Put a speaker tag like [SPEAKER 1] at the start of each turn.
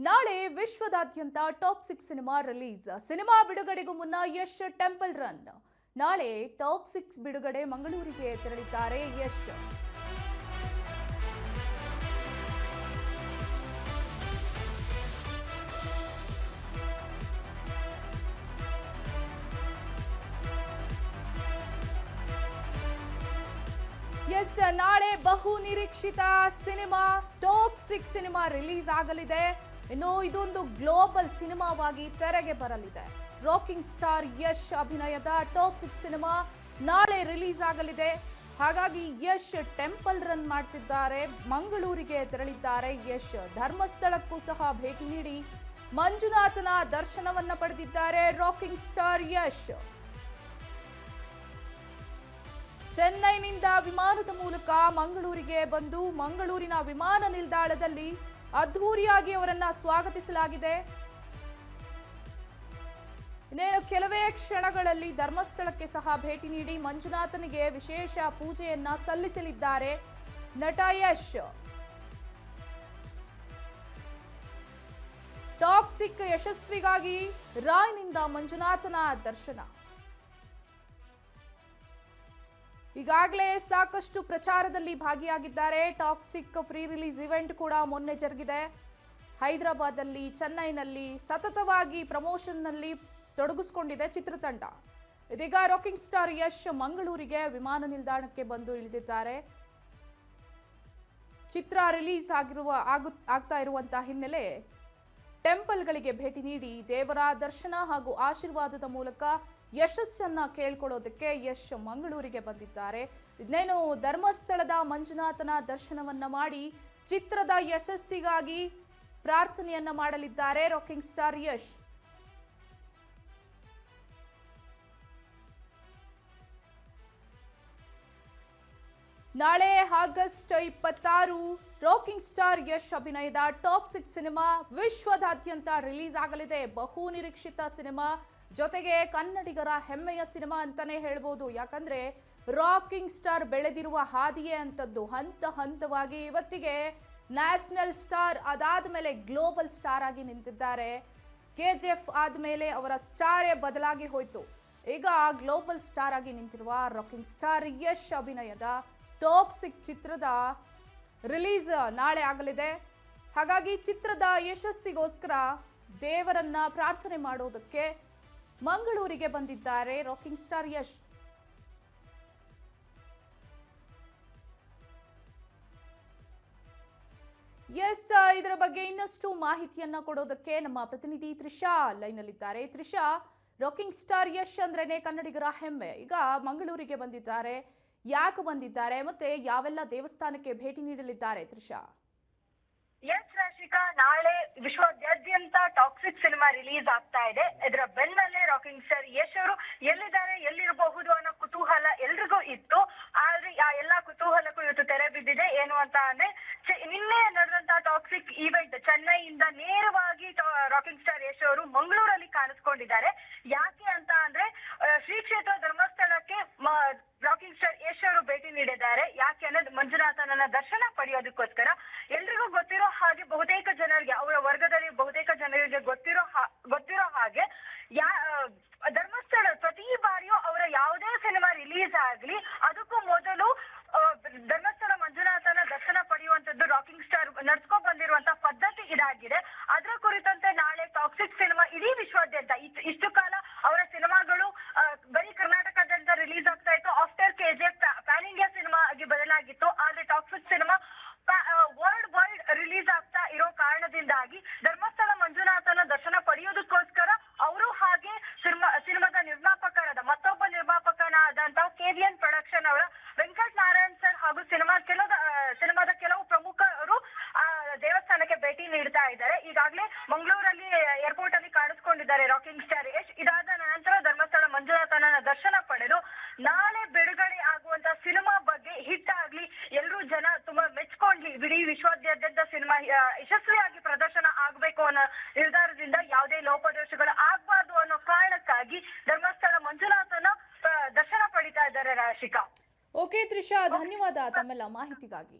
[SPEAKER 1] ನಾಳೆ ವಿಶ್ವದಾದ್ಯಂತ toxic cinema release. Cinema ಬಿಡುಗಡೆಗೂ ಮುನ್ನ ಯಶ್ ಟೆಂಪಲ್ ರನ್. ನಾಳೆ ಟಾಕ್ಸಿಕ್ ಬಿಡುಗಡೆ ಮಂಗಳೂರಿಗೆ ತೆರಳಿದ್ದಾರೆ ಯಶ್. ನಾಳೆ ಬಹು ನಿರೀಕ್ಷಿತ ಸಿನಿಮಾ ಟಾಕ್ಸಿಕ್ ಸಿನಿಮಾ ರಿಲೀಸ್ ಆಗಲಿದೆ. ಇನ್ನು ಇದೊಂದು ಗ್ಲೋಬಲ್ ಸಿನಿಮಾವಾಗಿ ತೆರೆಗೆ ಬರಲಿದೆ. ರಾಕಿಂಗ್ ಸ್ಟಾರ್ ಯಶ್ ಅಭಿನಯದ ಟಾಕ್ಸಿಕ್ ಸಿನಿಮಾ ನಾಳೆ ರಿಲೀಸ್ ಆಗಲಿದೆ. ಹಾಗಾಗಿ ಯಶ್ ಟೆಂಪಲ್ ರನ್ ಮಾಡ್ತಿದ್ದಾರೆ. ಮಂಗಳೂರಿಗೆ ತೆರಳಿದ್ದಾರೆ ಯಶ್. ಧರ್ಮಸ್ಥಳಕ್ಕೂ ಸಹ ಭೇಟಿ ನೀಡಿ ಮಂಜುನಾಥನ ದರ್ಶನವನ್ನ ಪಡೆದಿದ್ದಾರೆ ರಾಕಿಂಗ್ ಸ್ಟಾರ್ ಯಶ್. ಚೆನ್ನೈನಿಂದ ವಿಮಾನದ ಮೂಲಕ ಮಂಗಳೂರಿಗೆ ಬಂದು ಮಂಗಳೂರಿನ ವಿಮಾನ ನಿಲ್ದಾಣದಲ್ಲಿ ಅದ್ಧೂರಿಯಾಗಿ ಅವರನ್ನ ಸ್ವಾಗತಿಸಲಾಗಿದೆ. ಇನ್ನೇನು ಕೆಲವೇ ಕ್ಷಣಗಳಲ್ಲಿ ಧರ್ಮಸ್ಥಳಕ್ಕೆ ಸಹ ಭೇಟಿ ನೀಡಿ ಮಂಜುನಾಥನಿಗೆ ವಿಶೇಷ ಪೂಜೆಯನ್ನ ಸಲ್ಲಿಸಲಿದ್ದಾರೆ ನಟ ಯಶ್. ಟಾಕ್ಸಿಕ್ ಯಶಸ್ವಿಗಾಗಿ ರಾಯ್ನಿಂದ ಮಂಜುನಾಥನ ದರ್ಶನ. ಈಗಾಗಲೇ ಸಾಕಷ್ಟು ಪ್ರಚಾರದಲ್ಲಿ ಭಾಗಿಯಾಗಿದ್ದಾರೆ. ಟಾಕ್ಸಿಕ್ ಪ್ರೀ ರಿಲೀಸ್ ಇವೆಂಟ್ ಕೂಡ ಮೊನ್ನೆ ಜರುಗಿದೆ. ಹೈದರಾಬಾದಲ್ಲಿ, ಚೆನ್ನೈನಲ್ಲಿ ಸತತವಾಗಿ ಪ್ರಮೋಷನ್ನಲ್ಲಿ ತೊಡಗಿಸಿಕೊಂಡಿದೆ ಚಿತ್ರತಂಡ. ಇದೀಗ ರಾಕಿಂಗ್ ಸ್ಟಾರ್ ಯಶ್ ಮಂಗಳೂರಿಗೆ ವಿಮಾನ ನಿಲ್ದಾಣಕ್ಕೆ ಬಂದು ಇಳಿದಿದ್ದಾರೆ. ಚಿತ್ರ ರಿಲೀಸ್ ಆಗ್ತಾ ಇರುವಂತಹ ಹಿನ್ನೆಲೆ ಟೆಂಪಲ್ಗಳಿಗೆ ಭೇಟಿ ನೀಡಿ ದೇವರ ದರ್ಶನ ಹಾಗೂ ಆಶೀರ್ವಾದದ ಮೂಲಕ ಯಶಸ್ಸನ್ನ ಕೇಳ್ಕೊಳ್ಳೋದಕ್ಕೆ ಯಶ್ ಮಂಗಳೂರಿಗೆ ಬಂದಿದ್ದಾರೆ. ಇನ್ನೇನು ಧರ್ಮಸ್ಥಳದ ಮಂಜುನಾಥನ ದರ್ಶನವನ್ನ ಮಾಡಿ ಚಿತ್ರದ ಯಶಸ್ಸಿಗಾಗಿ ಪ್ರಾರ್ಥನೆಯನ್ನ ಮಾಡಲಿದ್ದಾರೆ ರಾಕಿಂಗ್ ಸ್ಟಾರ್ ಯಶ್. ನಾಳೆ ಆಗಸ್ಟ್ 26 ರಾಕಿಂಗ್ ಸ್ಟಾರ್ ಯಶ್ ಅಭಿನಯದ ಟಾಕ್ಸಿಕ್ ಸಿನಿಮಾ ವಿಶ್ವದಾದ್ಯಂತ ರಿಲೀಸ್ ಆಗಲಿದೆ. ಬಹು ನಿರೀಕ್ಷಿತ ಸಿನಿಮಾ, ಜೊತೆಗೆ ಕನ್ನಡಿಗರ ಹೆಮ್ಮೆಯ ಸಿನಿಮಾ ಅಂತಾನೆ ಹೇಳ್ಬೋದು. ಯಾಕಂದ್ರೆ ರಾಕಿಂಗ್ ಸ್ಟಾರ್ ಬೆಳೆದಿರುವ ಹಾದಿಯೇ ಅಂತದ್ದು. ಹಂತ ಹಂತವಾಗಿ ಇವತ್ತಿಗೆ ನ್ಯಾಷನಲ್ ಸ್ಟಾರ್, ಅದಾದ ಮೇಲೆ ಗ್ಲೋಬಲ್ ಸ್ಟಾರ್ ಆಗಿ ನಿಂತಿದ್ದಾರೆ. KGF ಆದ್ಮೇಲೆ ಅವರ ಸ್ಟಾರೇ ಬದಲಾಗಿ ಹೋಯ್ತು. ಈಗ ಗ್ಲೋಬಲ್ ಸ್ಟಾರ್ ಆಗಿ ನಿಂತಿರುವ ರಾಕಿಂಗ್ ಸ್ಟಾರ್ ಯಶ್ ಅಭಿನಯದ ಟಾಕ್ಸಿಕ್ ಚಿತ್ರದ ರಿಲೀಸ್ ನಾಳೆ ಆಗಲಿದೆ. ಹಾಗಾಗಿ ಚಿತ್ರದ ಯಶಸ್ಸಿಗೋಸ್ಕರ ದೇವರನ್ನ ಪ್ರಾರ್ಥನೆ ಮಾಡೋದಕ್ಕೆ ಮಂಗಳೂರಿಗೆ ಬಂದಿದ್ದಾರೆ ರಾಕಿಂಗ್ ಸ್ಟಾರ್ ಯಶ್. ಇದರ ಬಗ್ಗೆ ಇನ್ನಷ್ಟು ಮಾಹಿತಿಯನ್ನ ಕೊಡೋದಕ್ಕೆ ನಮ್ಮ ಪ್ರತಿನಿಧಿ ತ್ರಿಷಾ ಲೈನ್ ಅಲ್ಲಿದ್ದಾರೆ. ತ್ರಿಷಾ, ರಾಕಿಂಗ್ ಸ್ಟಾರ್ ಯಶ್ ಅಂದ್ರೇನೆ ಕನ್ನಡಿಗರ ಹೆಮ್ಮೆ. ಈಗ ಮಂಗಳೂರಿಗೆ ಬಂದಿದ್ದಾರೆ, ಯಾಕೆ ಬಂದಿದ್ದಾರೆ ಮತ್ತೆ ಯಾವೆಲ್ಲ ದೇವಸ್ಥಾನಕ್ಕೆ ಭೇಟಿ ನೀಡಲಿದ್ದಾರೆ? ತ್ರಿಷಾ,
[SPEAKER 2] ಎಸ್ ರಾಶಿಕಾ, ನಾಳೆ ವಿಶ್ವದಾದ್ಯಂತ ಟಾಕ್ಸಿಕ್ ಸಿನಿಮಾ ರಿಲೀಸ್ ಆಗ್ತಾ ಇದೆ. ಇದರ ಬೆನ್ನಲ್ಲೇ ರಾಕಿಂಗ್ ಸ್ಟಾರ್ ಯಶ್ ಅವರು ಎಲ್ಲಿದ್ದಾರೆ, ಎಲ್ಲಿರಬಹುದು ಅನ್ನೋ ಕುತೂಹಲ ಎಲ್ರಿಗೂ ಇತ್ತು. ಆದ್ರೆ ಆ ಎಲ್ಲಾ ಕುತೂಹಲಕ್ಕೂ ಇವತ್ತು ತೆರೆ ಬಿದ್ದಿದೆ. ಏನು ಅಂತ ಅಂದ್ರೆ, ನಿನ್ನೆ ನಡೆದಂತಹ ಟಾಕ್ಸಿಕ್ ಈವೆಂಟ್ ಚೆನ್ನೈಯಿಂದ ನೇರವಾಗಿ ರಾಕಿಂಗ್ ಸ್ಟಾರ್ ಯಶ್ ಅವರು ಮಂಗಳೂರಲ್ಲಿ ಕಾಣಿಸ್ಕೊಂಡಿದ್ದಾರೆ. ಯಾಕೆ ಅಂತ ಅಂದ್ರೆ, ಶ್ರೀ ಕ್ಷೇತ್ರ ಧರ್ಮಸ್ಥಳಕ್ಕೆ ರಾಕಿಂಗ್ ಸ್ಟಾರ್ ಯಶ್ ಅವರು ಭೇಟಿ ನೀಡಿದ್ದಾರೆ. ಯಾಕೆ ಅಂದ್ರೆ ಮಂಜುನಾಥನ ದರ್ಶನ ಪಡೆಯೋದಕ್ಕೋಸ್ಕರ. ಎಲ್ರಿಗೂ ಗೊತ್ತಿರೋ ಹಾಗೆ, ಬಹುತೇಕ ಜನರಿಗೆ, ಅವರ ವರ್ಗದಲ್ಲಿ ಬಹುತೇಕ ಜನರಿಗೆ ಗೊತ್ತಿರೋ ಹಾಗೆ, ಧರ್ಮಸ್ಥಳ ಪ್ರತಿ ಬಾರಿಯೂ ಅವರ ಯಾವುದೇ ಸಿನಿಮಾ ರಿಲೀಸ್ ಆಗ್ಲಿ ಅದಕ್ಕೂ ಮೊದಲು ಧರ್ಮಸ್ಥಳ ಮಂಜುನಾಥನ ದರ್ಶನ ಪಡೆಯುವಂತದ್ದು ರಾಕಿಂಗ್ ಸ್ಟಾರ್ ನಡ್ಸ್ಕೊಂಡ್ ಬಂದಿರುವಂತಹ ಪದ್ಧತಿ ಇದಾಗಿದೆ. ಅದರ ಕುರಿತಂತೆ ನಾಳೆ ಟಾಕ್ಸಿಕ್ ಸಿನಿಮಾ ಇಡೀ ವಿಶ್ವಾದ್ಯಂತ, ಇಷ್ಟು ಕಾಲ ಅವರ ಸಿನಿಮಾಗಳು ಬರೀ ಕರ್ನಾಟಕದಿಂದ ರಿಲೀಸ್ ಆಗ್ತಾ ಇತ್ತು. After KGF PAN India cinema ಆಗಿ ಬದಲಾಗಿತ್ತು. ಆದ್ರೆ toxic cinema world wide release ಆಗ್ತಾ ಇರೋ ಕಾರಣದಿಂದಾಗಿ ಧರ್ಮಸ್ಥಳ ಮಂಜುನಾಥನ ದರ್ಶನ ಪಡೆಯೋದಕ್ಕೋಸ್ಕರ ಅವರು ಹಾಗೆ ಸಿನಿಮಾದ ನಿರ್ಮಾಪಕರಾದ ಮತ್ತೊಬ್ಬ ನಿರ್ಮಾಪಕನಾದಂತಹ KVN ಪ್ರೊಡಕ್ಷನ್ ಅವರ ವೆಂಕಟ್ ನಾರಾಯಣ್ ಸರ್ ಹಾಗೂ ಸಿನಿಮಾದ ಕೆಲವು ಪ್ರಮುಖರು ದೇವಸ್ಥಾನಕ್ಕೆ ಭೇಟಿ ನೀಡ್ತಾ ಇದ್ದಾರೆ. ಈಗಾಗಲೇ ಮಂಗಳೂರಲ್ಲಿ ಏರ್ಪೋರ್ಟ್ ಅಲ್ಲಿ ಕಾಣಿಸ್ಕೊಂಡಿದ್ದಾರೆ ರಾಕಿಂಗ್ ಸ್ಟಾರ್ ಯಶ್. ಇದಾದ ನಂತರ ಧರ್ಮಸ್ಥಳ ಮಂಜುನಾಥನ ದರ್ಶನ ಪಡೆದು ನಾಳೆ ಬಿಡುಗಡೆ ಆಗುವಂತಹ ಸಿನಿಮಾ ಬಗ್ಗೆ ಹಿಟ್ ಆಗ್ಲಿ, ಎಲ್ಲರೂ ಜನ ತುಂಬಾ ಮೆಚ್ಕೊಂಡ್ಲಿ, ಇಡೀ ವಿಶ್ವಾದ್ಯಂತ ಸಿನಿಮಾ ಯಶಸ್ವಿಯಾಗಿ ಪ್ರದರ್ಶನ ಆಗ್ಬೇಕು ಅನ್ನೋ ನಿರ್ಧಾರದಿಂದ ಯಾವುದೇ ಲೋಪದೋಷಗಳು ಆಗ್ಬಾರ್ದು ಅನ್ನೋ ಕಾರಣಕ್ಕಾಗಿ ಧರ್ಮಸ್ಥಳ ಮಂಜುನಾಥನ ದರ್ಶನ ಪಡಿತಾ ಇದ್ದಾರೆ ರಾಶಿಕಾ.
[SPEAKER 1] ಓಕೆ ತ್ರಿಷಾ, ಧನ್ಯವಾದ ತಮ್ಮೆಲ್ಲ ಮಾಹಿತಿಗಾಗಿ.